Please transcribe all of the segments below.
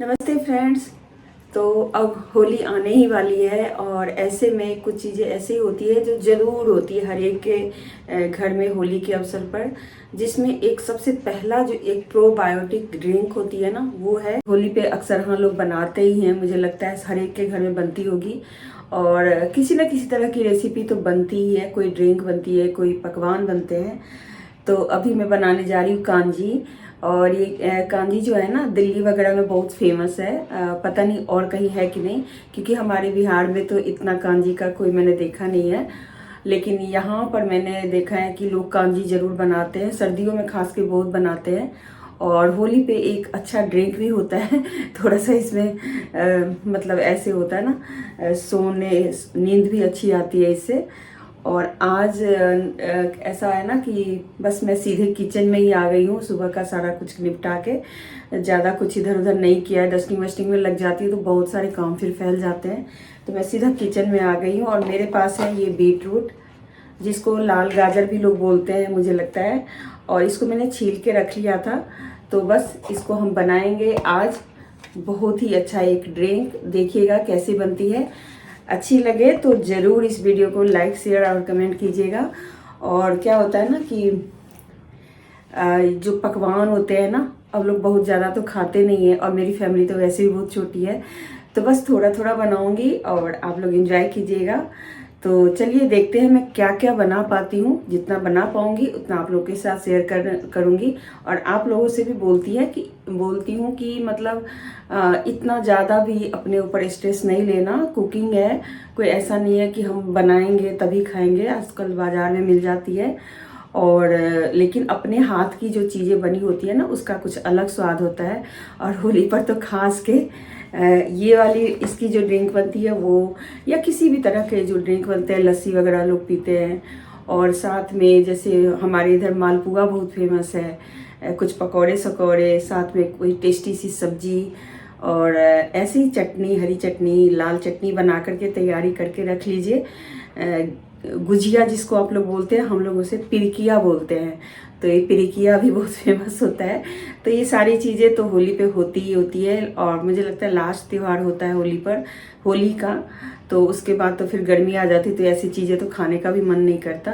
नमस्ते फ्रेंड्स। तो अब होली आने ही वाली है और ऐसे में कुछ चीज़ें ऐसी होती है जो ज़रूर होती है हर एक के घर में होली के अवसर पर, जिसमें एक सबसे पहला जो एक प्रोबायोटिक ड्रिंक होती है ना, वो है होली पे अक्सर हम लोग बनाते ही हैं। मुझे लगता है हर एक के घर में बनती होगी और किसी न किसी तरह की रेसिपी तो बनती ही है, कोई ड्रिंक बनती है, कोई पकवान बनते हैं। तो अभी मैं बनाने जा रही हूँ कांजी। और ये कांजी जो है ना, दिल्ली वगैरह में बहुत फेमस है। पता नहीं और कहीं है कि नहीं, क्योंकि हमारे बिहार में तो इतना कांजी का कोई मैंने देखा नहीं है। लेकिन यहाँ पर मैंने देखा है कि लोग कांजी ज़रूर बनाते हैं, सर्दियों में खास के बहुत बनाते हैं। और होली पे एक अच्छा ड्रिंक भी होता है थोड़ा सा इसमें मतलब ऐसे होता है ना, सोने नींद भी अच्छी आती है इससे। और आज ऐसा है ना कि बस मैं सीधे किचन में ही आ गई हूँ, सुबह का सारा कुछ निपटा के। ज़्यादा कुछ इधर उधर नहीं किया है, डस्टिंग वस्टिंग में लग जाती है तो बहुत सारे काम फिर फैल जाते हैं। तो मैं सीधा किचन में आ गई हूँ और मेरे पास है ये बीट रूट, जिसको लाल गाजर भी लोग बोलते हैं मुझे लगता है। और इसको मैंने छील के रख लिया था। तो बस इसको हम बनाएंगे आज। बहुत ही अच्छा एक ड्रिंक, देखिएगा कैसी बनती है। अच्छी लगे तो ज़रूर इस वीडियो को लाइक शेयर और कमेंट कीजिएगा। और क्या होता है ना कि जो पकवान होते हैं ना, अब लोग बहुत ज़्यादा तो खाते नहीं है और मेरी फैमिली तो वैसे भी बहुत छोटी है। तो बस थोड़ा थोड़ा बनाऊंगी और आप लोग एंजॉय कीजिएगा। तो चलिए देखते हैं मैं क्या क्या बना पाती हूँ। जितना बना पाऊँगी उतना आप लोगों के साथ शेयर करूँगी। और आप लोगों से भी बोलती हूँ कि मतलब इतना ज़्यादा भी अपने ऊपर स्ट्रेस नहीं लेना। कुकिंग है, कोई ऐसा नहीं है कि हम बनाएंगे तभी खाएंगे, आजकल बाज़ार में मिल जाती है। और लेकिन अपने हाथ की जो चीज़ें बनी होती है ना, उसका कुछ अलग स्वाद होता है। और होली पर तो खास के ये वाली इसकी जो ड्रिंक बनती है वो, या किसी भी तरह के जो ड्रिंक बनते हैं, लस्सी वगैरह लोग पीते हैं। और साथ में जैसे हमारे इधर मालपुआ बहुत फेमस है, कुछ पकौड़े सकौड़े, साथ में कोई टेस्टी सी सब्जी और ऐसी ही चटनी, हरी चटनी, लाल चटनी बना करके तैयारी करके रख लीजिए। गुजिया जिसको आप लोग बोलते हैं, हम लोग उसे पिरकिया बोलते हैं। तो ये पिरकिया भी बहुत फेमस होता है। तो ये सारी चीज़ें तो होली पे होती ही होती है। और मुझे लगता है लास्ट त्यौहार होता है होली पर, होली का। तो उसके बाद तो फिर गर्मी आ जाती, तो ऐसी चीज़ें तो खाने का भी मन नहीं करता।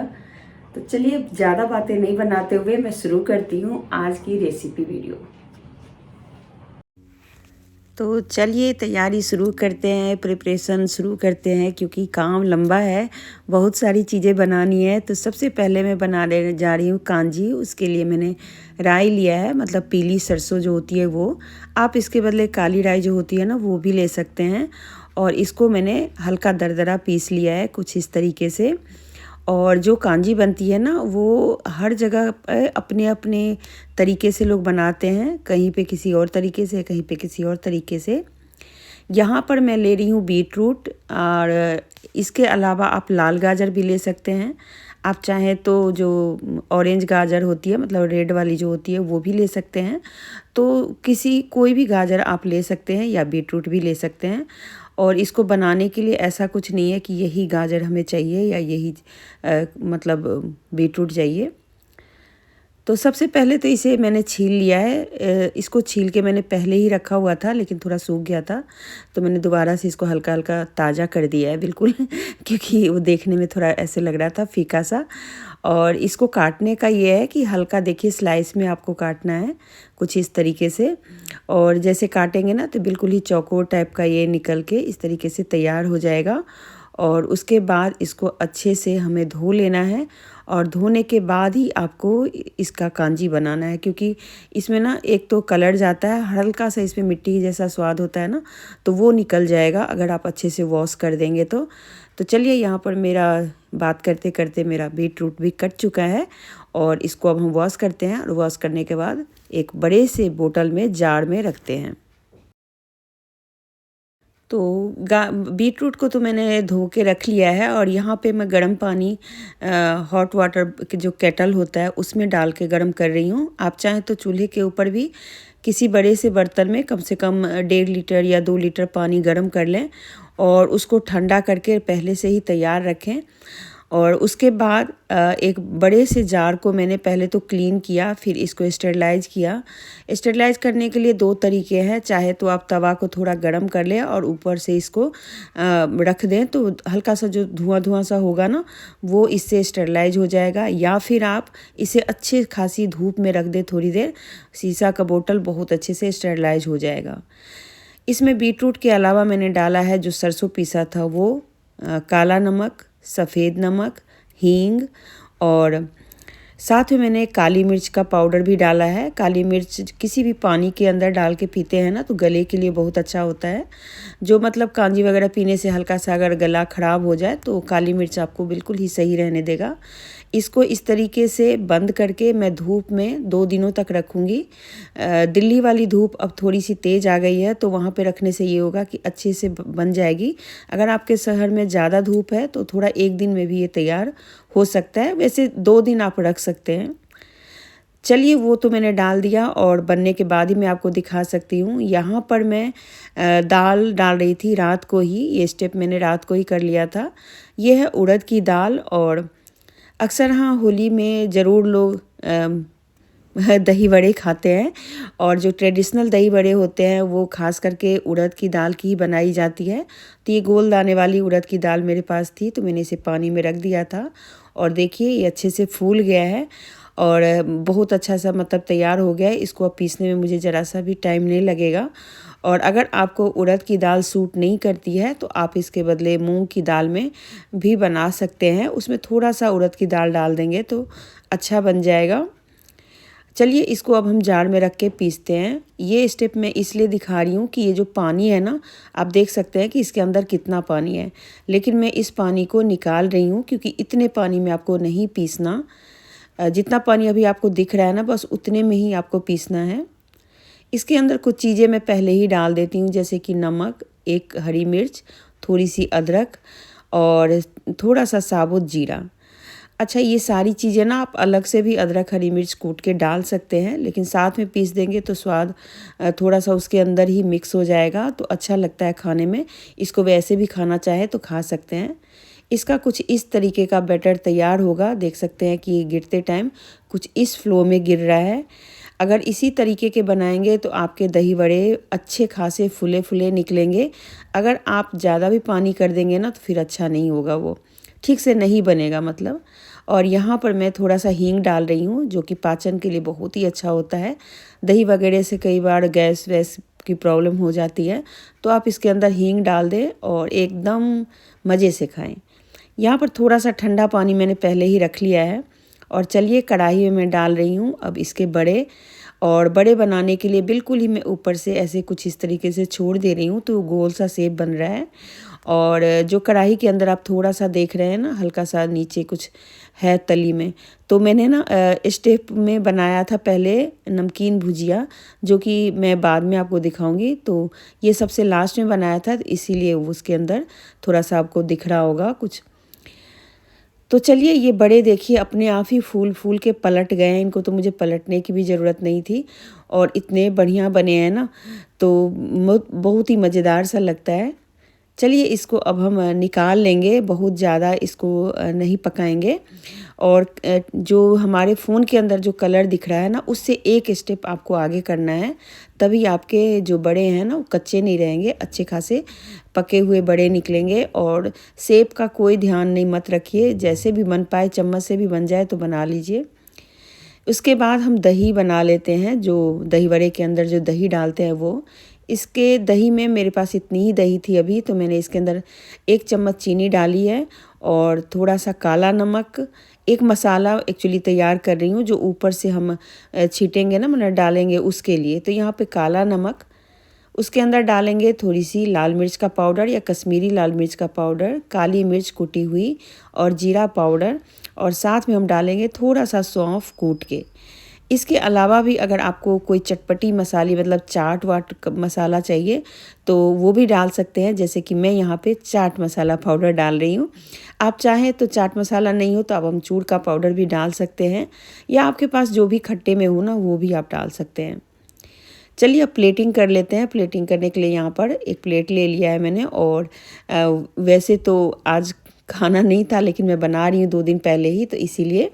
तो चलिए ज़्यादा बातें नहीं बनाते हुए मैं शुरू करती हूँ आज की रेसिपी वीडियो। तो चलिए तैयारी शुरू करते हैं, प्रिपरेशन शुरू करते हैं, क्योंकि काम लंबा है, बहुत सारी चीज़ें बनानी है। तो सबसे पहले मैं बनाने जा रही हूँ कांजी। उसके लिए मैंने राई लिया है, मतलब पीली सरसों जो होती है वो। आप इसके बदले काली राई जो होती है ना, वो भी ले सकते हैं। और इसको मैंने हल्का दरदरा पीस लिया है कुछ इस तरीके से। और जो कांजी बनती है ना, वो हर जगह पे अपने अपने तरीके से लोग बनाते हैं, कहीं पे किसी और तरीके से, कहीं पे किसी और तरीके से। यहाँ पर मैं ले रही हूँ बीट रूट, और इसके अलावा आप लाल गाजर भी ले सकते हैं। आप चाहें तो जो ऑरेंज गाजर होती है, मतलब रेड वाली जो होती है, वो भी ले सकते हैं। तो कोई भी गाजर आप ले सकते हैं या बीट रूट भी ले सकते हैं। और इसको बनाने के लिए ऐसा कुछ नहीं है कि यही गाजर हमें चाहिए या यही मतलब बीट रूट चाहिए। तो सबसे पहले तो इसे मैंने छील लिया है। इसको छील के मैंने पहले ही रखा हुआ था, लेकिन थोड़ा सूख गया था, तो मैंने दोबारा से इसको हल्का हल्का ताज़ा कर दिया है बिल्कुल क्योंकि वो देखने में थोड़ा ऐसे लग रहा था फीका सा। और इसको काटने का ये है कि हल्का देखिए स्लाइस में आपको काटना है, कुछ इस तरीके से। और जैसे काटेंगे ना तो बिल्कुल ही चौकोर टाइप का ये निकल के इस तरीके से तैयार हो जाएगा। और उसके बाद इसको अच्छे से हमें धो लेना है। और धोने के बाद ही आपको इसका कांजी बनाना है, क्योंकि इसमें ना एक तो कलर जाता है, हल्का सा इसमें मिट्टी जैसा स्वाद होता है ना, तो वो निकल जाएगा अगर आप अच्छे से वॉश कर देंगे तो। चलिए यहाँ पर मेरा बात करते करते मेरा बीट रूट भी कट चुका है। और इसको अब हम वॉश करते हैं, और वॉश करने के बाद एक बड़े से बोतल में, जार में रखते हैं। तो बीट रूट को तो मैंने धो के रख लिया है। और यहाँ पे मैं गर्म पानी, हॉट वाटर जो केटल होता है उसमें डाल के गर्म कर रही हूँ। आप चाहें तो चूल्हे के ऊपर भी किसी बड़े से बर्तन में कम से कम 1.5 लीटर या 2 लीटर पानी गर्म कर लें और उसको ठंडा करके पहले से ही तैयार रखें। और उसके बाद एक बड़े से जार को मैंने पहले तो क्लीन किया, फिर इसको स्टेरलाइज किया। स्टेरलाइज करने के लिए दो तरीके हैं, चाहे तो आप तवा को थोड़ा गर्म कर लें और ऊपर से इसको रख दें, तो हल्का सा जो धुआं धुआं सा होगा ना वो इससे स्टेरलाइज हो जाएगा। या फिर आप इसे अच्छी खासी धूप में रख दें थोड़ी देर, शीशा का बोतल बहुत अच्छे से स्टेरलाइज हो जाएगा। इसमें बीटरूट के अलावा मैंने डाला है जो सरसों पीसा था वो, काला नमक, सफ़ेद नमक, हींग, और साथ में मैंने काली मिर्च का पाउडर भी डाला है। काली मिर्च किसी भी पानी के अंदर डाल के पीते हैं ना तो गले के लिए बहुत अच्छा होता है। जो मतलब कांजी वगैरह पीने से हल्का सा अगर गला ख़राब हो जाए तो काली मिर्च आपको बिल्कुल ही सही रहने देगा। इसको इस तरीके से बंद करके मैं धूप में 2 दिनों तक रखूँगी। दिल्ली वाली धूप अब थोड़ी सी तेज़ आ गई है तो वहाँ पे रखने से ये होगा कि अच्छे से बन जाएगी। अगर आपके शहर में ज़्यादा धूप है तो थोड़ा 1 दिन में भी ये तैयार हो सकता है, वैसे 2 दिन आप रख सकते हैं। चलिए वो तो मैंने डाल दिया और बनने के बाद ही मैं आपको दिखा सकती हूँ। यहाँ पर मैं दाल डाल रही थी रात को ही, ये स्टेप मैंने रात को ही कर लिया था। ये है उड़द की दाल, और अक्सर हाँ होली में ज़रूर लोग दही बड़े खाते हैं, और जो ट्रेडिशनल दही बड़े होते हैं वो खास करके उड़द की दाल की ही बनाई जाती है। तो ये गोल दाने वाली उड़द की दाल मेरे पास थी तो मैंने इसे पानी में रख दिया था, और देखिए ये अच्छे से फूल गया है और बहुत अच्छा सा मतलब तैयार हो गया है। इसको अब पीसने में मुझे ज़रा सा भी टाइम नहीं लगेगा। और अगर आपको उड़द की दाल सूट नहीं करती है तो आप इसके बदले मूंग की दाल में भी बना सकते हैं, उसमें थोड़ा सा उड़द की दाल डाल देंगे तो अच्छा बन जाएगा। चलिए इसको अब हम जार में रख के पीसते हैं। ये स्टेप मैं इसलिए दिखा रही हूँ कि ये जो पानी है ना, आप देख सकते हैं कि इसके अंदर कितना पानी है, लेकिन मैं इस पानी को निकाल रही हूँ क्योंकि इतने पानी में आपको नहीं पीसना। जितना पानी अभी आपको दिख रहा है ना बस उतने में ही आपको पीसना है। इसके अंदर कुछ चीज़ें मैं पहले ही डाल देती हूँ, जैसे कि नमक, 1 हरी मिर्च, थोड़ी सी अदरक और थोड़ा सा साबुत जीरा। अच्छा ये सारी चीज़ें ना आप अलग से भी अदरक हरी मिर्च कूट के डाल सकते हैं, लेकिन साथ में पीस देंगे तो स्वाद थोड़ा सा उसके अंदर ही मिक्स हो जाएगा तो अच्छा लगता है खाने में। इसको वैसे भी खाना चाहे तो खा सकते हैं। इसका कुछ इस तरीके का बैटर तैयार होगा, देख सकते हैं कि गिरते टाइम कुछ इस फ्लो में गिर रहा है। अगर इसी तरीके के बनाएंगे तो आपके दही बड़े अच्छे खासे फुले फुले निकलेंगे। अगर आप ज़्यादा भी पानी कर देंगे ना तो फिर अच्छा नहीं होगा, वो ठीक से नहीं बनेगा मतलब। और यहाँ पर मैं थोड़ा सा हींग डाल रही हूँ जो कि पाचन के लिए बहुत ही अच्छा होता है। दही वगैरह से कई बार गैस वैस की प्रॉब्लम हो जाती है तो आप इसके अंदर हींग डाल दें और एकदम मज़े से खाएं। यहाँ पर थोड़ा सा ठंडा पानी मैंने पहले ही रख लिया है, और चलिए कढ़ाई में मैं डाल रही हूँ अब इसके बड़े। और बड़े बनाने के लिए बिल्कुल ही मैं ऊपर से ऐसे कुछ इस तरीके से छोड़ दे रही हूँ तो गोल सा शेप बन रहा है। और जो कढ़ाई के अंदर आप थोड़ा सा देख रहे हैं ना हल्का सा नीचे कुछ है तली में, तो मैंने ना स्टेप में बनाया था पहले नमकीन भुजिया, जो कि मैं बाद में आपको दिखाऊंगी। तो ये सबसे लास्ट में बनाया था इसीलिए उसके अंदर थोड़ा सा आपको दिख रहा होगा कुछ। तो चलिए ये बड़े देखिए अपने आप ही फूल फूल के पलट गए हैं, इनको तो मुझे पलटने की भी ज़रूरत नहीं थी और इतने बढ़िया बने हैं ना, तो बहुत ही मज़ेदार सा लगता है। चलिए इसको अब हम निकाल लेंगे, बहुत ज़्यादा इसको नहीं पकाएंगे। और जो हमारे फ़ोन के अंदर जो कलर दिख रहा है ना उससे एक स्टेप आपको आगे करना है, तभी आपके जो बड़े हैं ना वो कच्चे नहीं रहेंगे, अच्छे खासे पके हुए बड़े निकलेंगे। और शेप का कोई ध्यान नहीं मत रखिए, जैसे भी बन पाए, चम्मच से भी बन जाए तो बना लीजिए। उसके बाद हम दही बना लेते हैं, जो दही बड़े के अंदर जो दही डालते हैं वो। इसके दही में मेरे पास इतनी ही दही थी अभी, तो मैंने इसके अंदर 1 चम्मच चीनी डाली है और थोड़ा सा काला नमक। एक मसाला एक्चुअली तैयार कर रही हूँ जो ऊपर से हम छीटेंगे ना, मतलब डालेंगे उसके लिए। तो यहाँ पे काला नमक, उसके अंदर डालेंगे थोड़ी सी लाल मिर्च का पाउडर या कश्मीरी लाल मिर्च का पाउडर, काली मिर्च कुटी हुई और जीरा पाउडर, और साथ में हम डालेंगे थोड़ा सा सौंफ कूट के। इसके अलावा भी अगर आपको कोई चटपटी मसाले मतलब चाट वाट मसाला चाहिए तो वो भी डाल सकते हैं, जैसे कि मैं यहाँ पे चाट मसाला पाउडर डाल रही हूँ। आप चाहें तो चाट मसाला नहीं हो तो आप अमचूर का पाउडर भी डाल सकते हैं, या आपके पास जो भी खट्टे में हो ना वो भी आप डाल सकते हैं। चलिए अब प्लेटिंग कर लेते हैं। प्लेटिंग करने के लिए यहाँ पर एक प्लेट ले लिया है मैंने, और वैसे तो आज खाना नहीं था, लेकिन मैं बना रही हूँ 2 दिन पहले ही, तो इसीलिए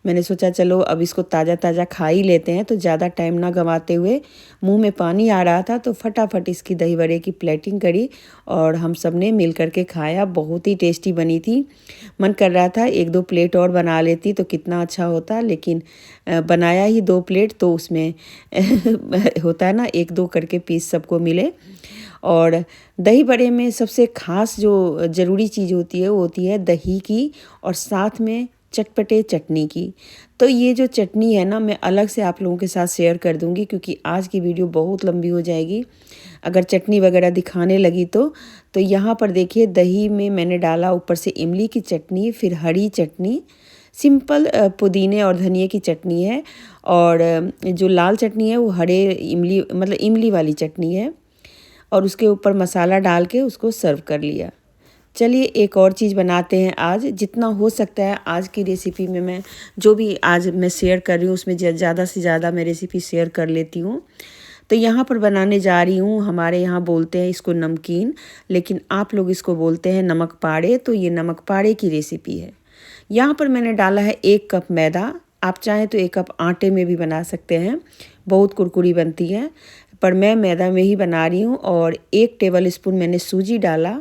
मैंने सोचा चलो अब इसको ताज़ा ताज़ा खा ही लेते हैं। तो ज़्यादा टाइम ना गंवाते हुए, मुंह में पानी आ रहा था तो फटाफट इसकी दही बड़े की प्लेटिंग करी और हम सब ने मिल कर के खाया। बहुत ही टेस्टी बनी थी। मन कर रहा था 1-2 प्लेट और बना लेती तो कितना अच्छा होता, लेकिन बनाया ही 2 प्लेट, तो उसमें होता है ना 1-2 करके पीस सबको मिले। और दही बड़े में सबसे ख़ास जो ज़रूरी चीज़ होती है वो होती है दही की और साथ में चटपटे चटनी की। तो ये जो चटनी है ना, मैं अलग से आप लोगों के साथ शेयर कर दूँगी, क्योंकि आज की वीडियो बहुत लंबी हो जाएगी अगर चटनी वगैरह दिखाने लगी तो यहाँ पर देखिए दही में मैंने डाला ऊपर से इमली की चटनी, फिर हरी चटनी, सिंपल पुदीने और धनिए की चटनी है, और जो लाल चटनी है वो हरे इमली मतलब इमली वाली चटनी है, और उसके ऊपर मसाला डाल के उसको सर्व कर लिया। चलिए एक और चीज़ बनाते हैं आज, जितना हो सकता है आज की रेसिपी में मैं जो भी आज मैं शेयर कर रही हूँ उसमें ज़्यादा से ज़्यादा मैं रेसिपी शेयर कर लेती हूँ। तो यहाँ पर बनाने जा रही हूँ, हमारे यहाँ बोलते हैं इसको नमकीन, लेकिन आप लोग इसको बोलते हैं नमक पाड़े। तो ये नमक पाड़े की रेसिपी है। यहाँ पर मैंने डाला है 1 कप मैदा, आप चाहें तो 1 कप आटे में भी बना सकते हैं, बहुत कुरकुरी बनती है, पर मैं मैदा में ही बना रही हूँ। और 1 टेबल स्पून मैंने सूजी डाला,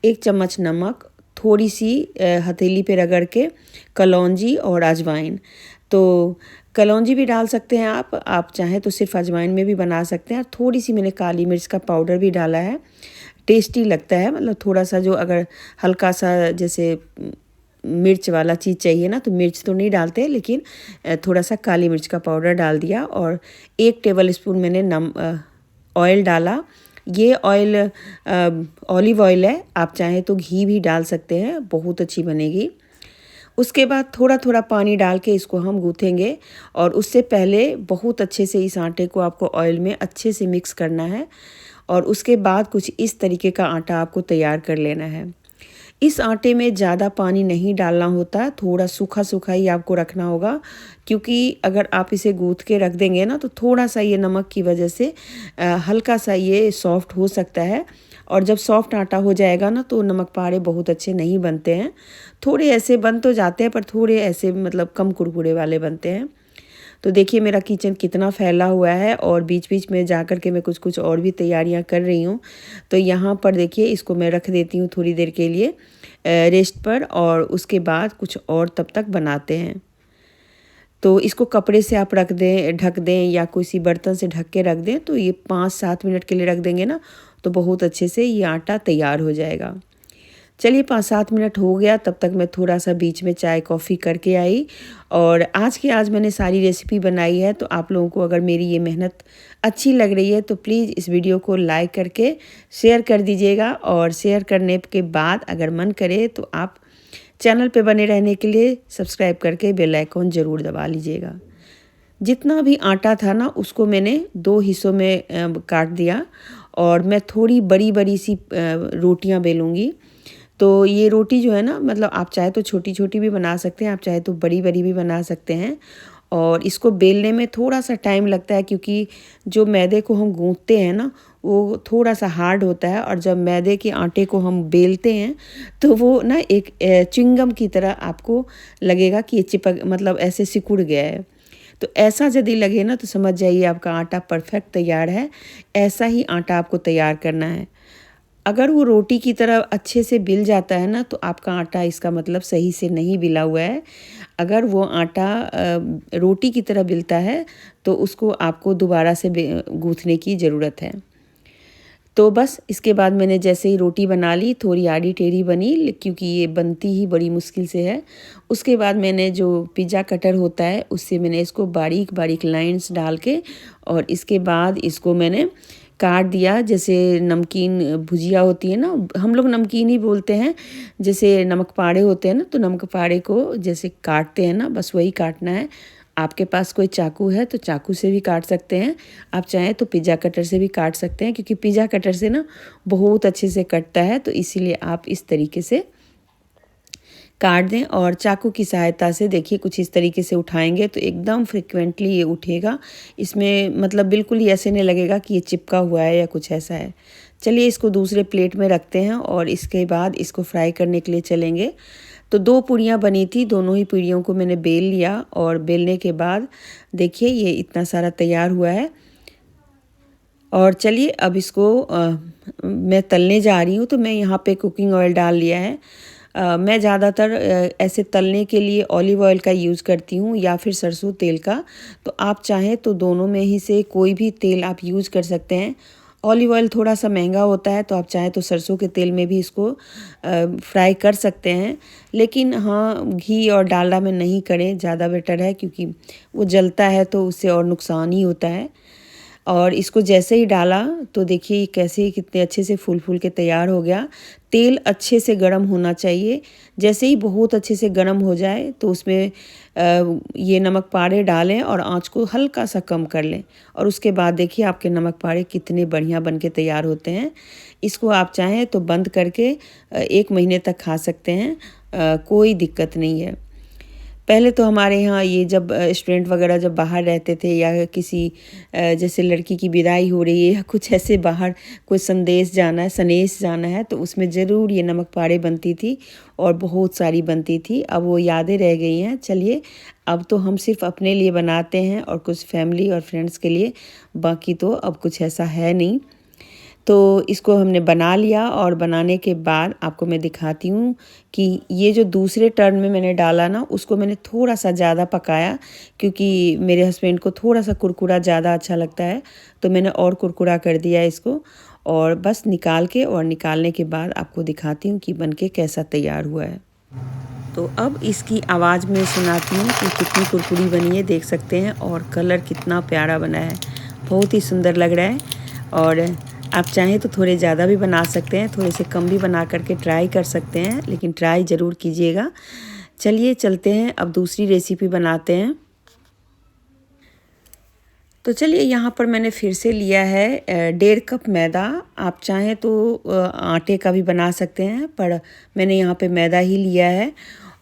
1 चम्मच नमक, थोड़ी सी हथेली पे रगड़ के कलौंजी और अजवाइन। तो कलौंजी भी डाल सकते हैं आप चाहें तो सिर्फ अजवाइन में भी बना सकते हैं। थोड़ी सी मैंने काली मिर्च का पाउडर भी डाला है, टेस्टी लगता है, मतलब थोड़ा सा जो अगर हल्का सा जैसे मिर्च वाला चीज़ चाहिए ना तो मिर्च तो नहीं डालते, लेकिन थोड़ा सा काली मिर्च का पाउडर डाल दिया। और 1 टेबल स्पून मैंने ऑयल डाला। ये ऑयल ऑलिव ऑयल है, आप चाहें तो घी भी डाल सकते हैं, बहुत अच्छी बनेगी। उसके बाद थोड़ा थोड़ा पानी डाल के इसको हम गूँथेंगे, और उससे पहले बहुत अच्छे से इस आटे को आपको ऑयल में अच्छे से मिक्स करना है, और उसके बाद कुछ इस तरीके का आटा आपको तैयार कर लेना है। इस आटे में ज़्यादा पानी नहीं डालना होता, थोड़ा सूखा सूखा ही आपको रखना होगा, क्योंकि अगर आप इसे गूँथ के रख देंगे ना तो थोड़ा सा ये नमक की वजह से हल्का सा ये सॉफ्ट हो सकता है, और जब सॉफ्ट आटा हो जाएगा ना तो नमक पाड़े बहुत अच्छे नहीं बनते हैं। थोड़े ऐसे बन तो जाते हैं, पर थोड़े ऐसे मतलब कम कुरकुरे वाले बनते हैं। तो देखिए मेरा किचन कितना फैला हुआ है, और बीच बीच में जा कर के मैं कुछ कुछ और भी तैयारियां कर रही हूँ। तो यहाँ पर देखिए इसको मैं रख देती हूँ थोड़ी देर के लिए रेस्ट पर, और उसके बाद कुछ और तब तक बनाते हैं। तो इसको कपड़े से आप रख दें, ढक दें, या किसी बर्तन से ढक के रख दें, तो ये 5-7 मिनट के लिए रख देंगे ना तो बहुत अच्छे से ये आटा तैयार हो जाएगा। चलिए 5-7 मिनट हो गया, तब तक मैं थोड़ा सा बीच में चाय कॉफ़ी करके आई। और आज मैंने सारी रेसिपी बनाई है। तो आप लोगों को अगर मेरी ये मेहनत अच्छी लग रही है तो प्लीज़ इस वीडियो को लाइक करके शेयर कर दीजिएगा, और शेयर करने के बाद अगर मन करे तो आप चैनल पे बने रहने के लिए सब्सक्राइब करके बेल आइकॉन ज़रूर दबा लीजिएगा। जितना भी आटा था ना उसको मैंने 2 हिस्सों में काट दिया, और मैं थोड़ी बड़ी बड़ी सी रोटियां बेलूँगी। तो ये रोटी जो है ना, मतलब आप चाहे तो छोटी छोटी भी बना सकते हैं, आप चाहे तो बड़ी बड़ी भी बना सकते हैं। और इसको बेलने में थोड़ा सा टाइम लगता है, क्योंकि जो मैदे को हम गूँथते हैं ना वो थोड़ा सा हार्ड होता है, और जब मैदे के आटे को हम बेलते हैं तो वो ना एक च्युइंगम की तरह आपको लगेगा कि ये चिपक मतलब ऐसे सिकुड़ गया है। तो ऐसा यदि लगे ना तो समझ जाइए आपका आटा परफेक्ट तैयार है। ऐसा ही आटा आपको तैयार करना है। अगर वो रोटी की तरह अच्छे से बिल जाता है ना तो आपका आटा इसका मतलब सही से नहीं बिला हुआ है। अगर वो आटा रोटी की तरह बिलता है तो उसको आपको दोबारा से गूँथने की ज़रूरत है। तो बस इसके बाद मैंने जैसे ही रोटी बना ली, थोड़ी आड़ी टेढ़ी बनी, क्योंकि ये बनती ही बड़ी मुश्किल से है। उसके बाद मैंने जो पिज़्ज़ा कटर होता है उससे मैंने इसको बारीक बारीक लाइंस डाल के, और इसके बाद इसको मैंने काट दिया। जैसे नमकीन भुजिया होती है ना, हम लोग नमकीन ही बोलते हैं, जैसे नमक पाड़े होते हैं ना, तो नमक पाड़े को जैसे काटते हैं ना, बस वही काटना है। आपके पास कोई चाकू है तो चाकू से भी काट सकते हैं, आप चाहें तो पिज़्ज़ा कटर से भी काट सकते हैं, क्योंकि पिज़्ज़ा कटर से ना बहुत अच्छे से कटता है, तो इसीलिए आप इस तरीके से काट दें और चाकू की सहायता से देखिए कुछ इस तरीके से उठाएंगे तो एकदम फ्रिक्वेंटली ये उठेगा। इसमें मतलब बिल्कुल ही ऐसे नहीं लगेगा कि ये चिपका हुआ है या कुछ ऐसा है। चलिए इसको दूसरे प्लेट में रखते हैं और इसके बाद इसको फ्राई करने के लिए चलेंगे। तो 2 पूड़ियाँ बनी थी, दोनों ही पूड़ियों को मैंने बेल लिया और बेलने के बाद देखिए ये इतना सारा तैयार हुआ है। और चलिए अब इसको मैं तलने जा रही हूँ। तो मैं यहाँ पे कुकिंग ऑयल डाल लिया है। मैं ज़्यादातर ऐसे तलने के लिए ऑलिव ऑयल का यूज़ करती हूँ या फिर सरसों तेल का। तो आप चाहें तो दोनों में ही से कोई भी तेल आप यूज़ कर सकते हैं। ऑलिव ऑयल थोड़ा सा महंगा होता है, तो आप चाहें तो सरसों के तेल में भी इसको फ्राई कर सकते हैं। लेकिन हाँ, घी और डालडा में नहीं करें, ज़्यादा बेटर है, क्योंकि वो जलता है तो उससे और नुकसान ही होता है। और इसको जैसे ही डाला तो देखिए कैसे कितने अच्छे से फूल फूल के तैयार हो गया। तेल अच्छे से गर्म होना चाहिए। जैसे ही बहुत अच्छे से गर्म हो जाए तो उसमें ये नमक पारे डालें और आंच को हल्का सा कम कर लें। और उसके बाद देखिए आपके नमक पारे कितने बढ़िया बन के तैयार होते हैं। इसको आप चाहें तो बंद करके 1 महीने तक खा सकते हैं, कोई दिक्कत नहीं है। पहले तो हमारे यहाँ ये जब स्टूडेंट वगैरह जब बाहर रहते थे या किसी जैसे लड़की की विदाई हो रही है या कुछ ऐसे बाहर कोई संदेश जाना है तो उसमें ज़रूर ये नमक पारे बनती थी और बहुत सारी बनती थी। अब वो यादें रह गई हैं। चलिए अब तो हम सिर्फ अपने लिए बनाते हैं और कुछ फैमिली और फ्रेंड्स के लिए, बाकी तो अब कुछ ऐसा है नहीं। तो इसको हमने बना लिया और बनाने के बाद आपको मैं दिखाती हूँ कि ये जो दूसरे टर्न में मैंने डाला ना, उसको मैंने थोड़ा सा ज़्यादा पकाया, क्योंकि मेरे हस्बैंड को थोड़ा सा कुरकुरा ज़्यादा अच्छा लगता है। तो मैंने और कुरकुरा कर दिया इसको और बस निकालने के बाद आपको दिखाती हूँ कि बनके कैसा तैयार हुआ है। तो अब इसकी आवाज़ में सुनाती हूँ कि कितनी कुरकुरी बनी है, देख सकते हैं, और कलर कितना प्यारा बना है, बहुत ही सुंदर लग रहा है। और आप चाहें तो थोड़े ज़्यादा भी बना सकते हैं, थोड़े से कम भी बना करके ट्राई कर सकते हैं, लेकिन ट्राई ज़रूर कीजिएगा। चलिए चलते हैं अब दूसरी रेसिपी बनाते हैं। तो चलिए यहाँ पर मैंने फिर से लिया है 1.5 कप मैदा। आप चाहें तो आटे का भी बना सकते हैं, पर मैंने यहाँ पे मैदा ही लिया है।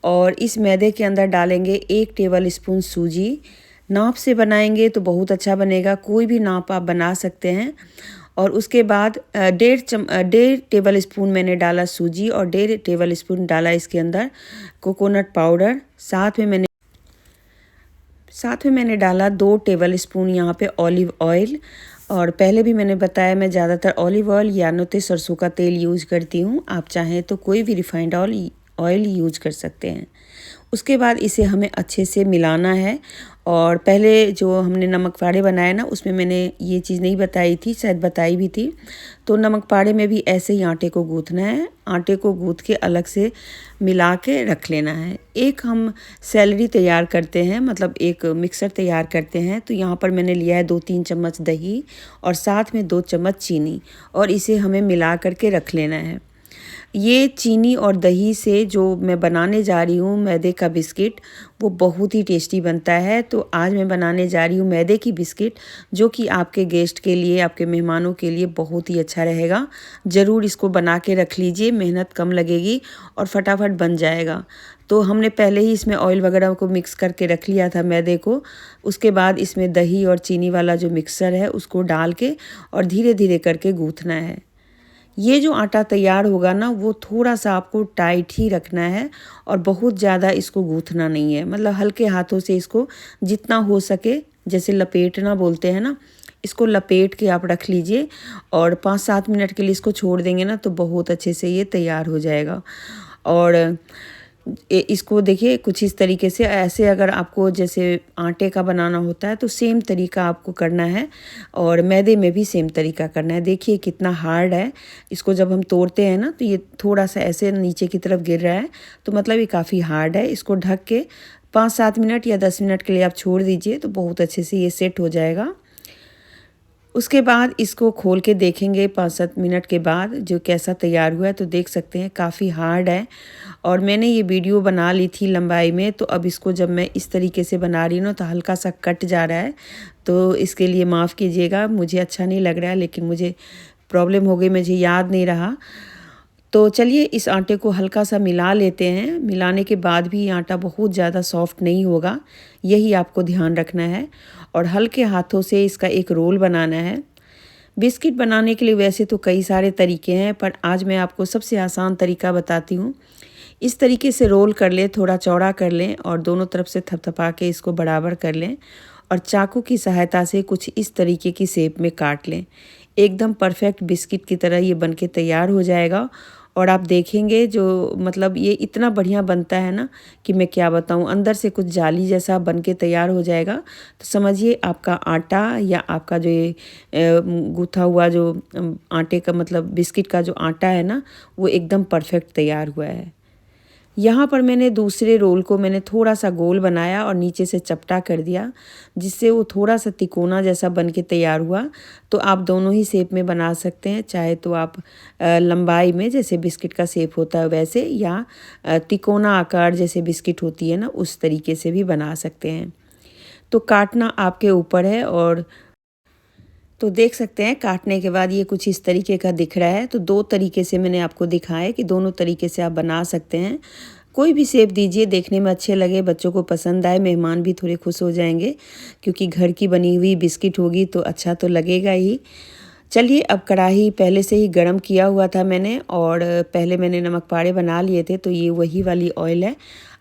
और इस मैदे के अंदर डालेंगे 1 टेबल स्पून सूजी। नाप से बनाएंगे तो बहुत अच्छा बनेगा, कोई भी नाप आप बना सकते हैं। और उसके बाद 1.5 टेबल स्पून मैंने डाला सूजी और 1.5 टेबल स्पून डाला इसके अंदर कोकोनट पाउडर। साथ में मैंने डाला 2 टेबल स्पून यहाँ पे ऑलिव ऑयल। और पहले भी मैंने बताया मैं ज़्यादातर ऑलिव ऑयल या तो सरसों का तेल यूज़ करती हूँ। आप चाहें तो कोई भी रिफाइंड ऑयल यूज कर सकते हैं। उसके बाद इसे हमें अच्छे से मिलाना है। और पहले जो हमने नमक पारे बनाए ना, उसमें मैंने ये चीज़ नहीं बताई थी, शायद बताई भी थी। तो नमक पारे में भी ऐसे ही आटे को गूँथना है। आटे को गूँथ के अलग से मिला के रख लेना है। एक हम सैलरी तैयार करते हैं, मतलब एक मिक्सर तैयार करते हैं। तो यहाँ पर मैंने लिया है 2-3 चम्मच दही और साथ में 2 चम्मच चीनी, और इसे हमें मिला करके रख लेना है। ये चीनी और दही से जो मैं बनाने जा रही हूँ मैदे का बिस्किट, वो बहुत ही टेस्टी बनता है। तो आज मैं बनाने जा रही हूँ मैदे की बिस्किट, जो कि आपके गेस्ट के लिए, आपके मेहमानों के लिए बहुत ही अच्छा रहेगा। ज़रूर इसको बना के रख लीजिए, मेहनत कम लगेगी और फटाफट बन जाएगा। तो हमने पहले ही इसमें ऑयल वगैरह को मिक्स करके रख लिया था मैदे को। उसके बाद इसमें दही और चीनी वाला जो मिक्सर है उसको डाल के और धीरे धीरे करके गूँथना है। ये जो आटा तैयार होगा ना, वो थोड़ा सा आपको टाइट ही रखना है और बहुत ज़्यादा इसको गूँथना नहीं है। मतलब हल्के हाथों से इसको जितना हो सके, जैसे लपेटना बोलते हैं ना, इसको लपेट के आप रख लीजिए और 5-7 मिनट के लिए इसको छोड़ देंगे ना, तो बहुत अच्छे से ये तैयार हो जाएगा। और इसको देखिए कुछ इस तरीके से, ऐसे अगर आपको जैसे आटे का बनाना होता है तो सेम तरीका आपको करना है, और मैदे में भी सेम तरीका करना है। देखिए कितना हार्ड है। इसको जब हम तोड़ते हैं ना, तो ये थोड़ा सा ऐसे नीचे की तरफ गिर रहा है, तो मतलब ये काफ़ी हार्ड है। इसको ढक के 5-7 मिनट या 10 मिनट के लिए आप छोड़ दीजिए, तो बहुत अच्छे से ये सेट हो जाएगा। उसके बाद इसको खोल के देखेंगे 5-7 मिनट के बाद जो कैसा तैयार हुआ है। तो देख सकते हैं काफ़ी हार्ड है, और मैंने ये वीडियो बना ली थी लंबाई में। तो अब इसको जब मैं इस तरीके से बना रही हूँ तो हल्का सा कट जा रहा है, तो इसके लिए माफ़ कीजिएगा। मुझे अच्छा नहीं लग रहा है, लेकिन मुझे प्रॉब्लम हो गई, मुझे याद नहीं रहा। तो चलिए इस आटे को हल्का सा मिला लेते हैं। मिलाने के बाद भी ये आटा बहुत ज़्यादा सॉफ्ट नहीं होगा, यही आपको ध्यान रखना है। और हल्के हाथों से इसका एक रोल बनाना है। बिस्किट बनाने के लिए वैसे तो कई सारे तरीके हैं, पर आज मैं आपको सबसे आसान तरीका बताती हूँ। इस तरीके से रोल कर लें, थोड़ा चौड़ा कर लें और दोनों तरफ से थपथपा के इसको बराबर कर लें और चाकू की सहायता से कुछ इस तरीके की शेप में काट लें। एकदम परफेक्ट बिस्किट की तरह ये बनके तैयार हो जाएगा। और आप देखेंगे जो मतलब ये इतना बढ़िया बनता है ना कि मैं क्या बताऊँ, अंदर से कुछ जाली जैसा बनके तैयार हो जाएगा। तो समझिए आपका आटा या आपका जो ये गूँथा हुआ जो आटे का मतलब बिस्किट का जो आटा है ना, वो एकदम परफेक्ट तैयार हुआ है। यहाँ पर मैंने दूसरे रोल को मैंने थोड़ा सा गोल बनाया और नीचे से चपटा कर दिया, जिससे वो थोड़ा सा तिकोना जैसा बन के तैयार हुआ। तो आप दोनों ही शेप में बना सकते हैं, चाहे तो आप लंबाई में जैसे बिस्किट का शेप होता है वैसे, या तिकोना आकार जैसे बिस्किट होती है ना उस तरीके से भी बना सकते हैं। तो काटना आपके ऊपर है। और तो देख सकते हैं काटने के बाद ये कुछ इस तरीके का दिख रहा है। तो दो तरीके से मैंने आपको दिखाया कि दोनों तरीके से आप बना सकते हैं। कोई भी शेप दीजिए, देखने में अच्छे लगे, बच्चों को पसंद आए, मेहमान भी थोड़े खुश हो जाएंगे, क्योंकि घर की बनी हुई बिस्किट होगी तो अच्छा तो लगेगा ही। चलिए अब कढ़ाई पहले से ही गरम किया हुआ था मैंने, और पहले मैंने नमक पाड़े बना लिए थे, तो ये वही वाली ऑयल है।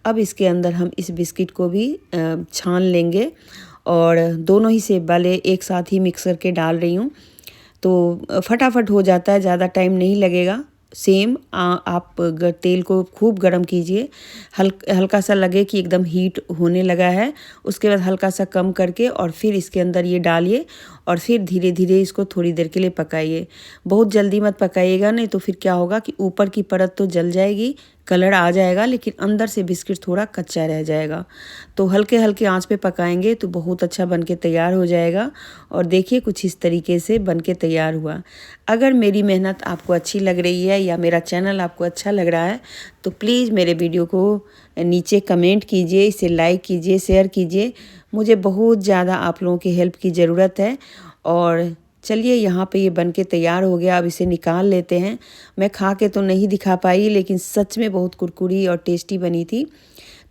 अब इसके अंदर हम इस बिस्किट को भी छान लेंगे और दोनों ही शेप वाले एक साथ ही मिक्स करके डाल रही हूँ। तो फटाफट हो जाता है, ज़्यादा टाइम नहीं लगेगा। सेम आप तेल को खूब गर्म कीजिए, हल्का सा लगे कि एकदम हीट होने लगा है, उसके बाद हल्का सा कम करके और फिर इसके अंदर ये डालिए और फिर धीरे धीरे इसको थोड़ी देर के लिए पकाइए। बहुत जल्दी मत पकाइएगा, नहीं तो फिर क्या होगा कि ऊपर की परत तो जल जाएगी, कलर आ जाएगा, लेकिन अंदर से बिस्किट थोड़ा कच्चा रह जाएगा। तो हल्के हल्के आंच पे पकाएंगे तो बहुत अच्छा बनके तैयार हो जाएगा। और देखिए कुछ इस तरीके से बनके तैयार हुआ। अगर मेरी मेहनत आपको अच्छी लग रही है या मेरा चैनल आपको अच्छा लग रहा है तो प्लीज़ मेरे वीडियो को नीचे कमेंट कीजिए, इसे लाइक कीजिए, शेयर कीजिए। मुझे बहुत ज़्यादा आप लोगों की हेल्प की ज़रूरत है। और चलिए यहाँ पे ये बनके तैयार हो गया, अब इसे निकाल लेते हैं। मैं खा के तो नहीं दिखा पाई, लेकिन सच में बहुत कुरकुरी और टेस्टी बनी थी।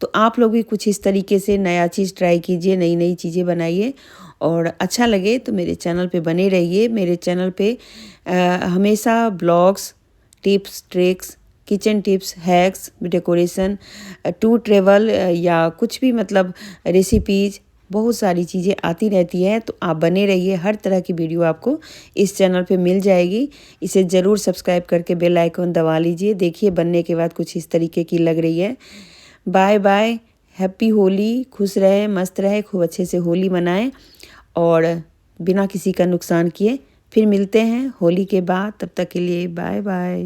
तो आप लोग भी कुछ इस तरीके से नया चीज़ ट्राई कीजिए, नई नई चीज़ें बनाइए, और अच्छा लगे तो मेरे चैनल पे बने रहिए। मेरे चैनल पे हमेशा blogs, tips, tricks, kitchen tips, hacks, decoration, tour travel या कुछ भी मतलब रेसिपीज़, बहुत सारी चीज़ें आती रहती है। तो आप बने रहिए, हर तरह की वीडियो आपको इस चैनल पे मिल जाएगी। इसे ज़रूर सब्सक्राइब करके बेल आइकन दबा लीजिए। देखिए बनने के बाद कुछ इस तरीके की लग रही है। बाय बाय, हैप्पी होली, खुश रहे, मस्त रहे, खूब अच्छे से होली मनाएं और बिना किसी का नुकसान किए। फिर मिलते हैं होली के बाद, तब तक के लिए बाय बाय।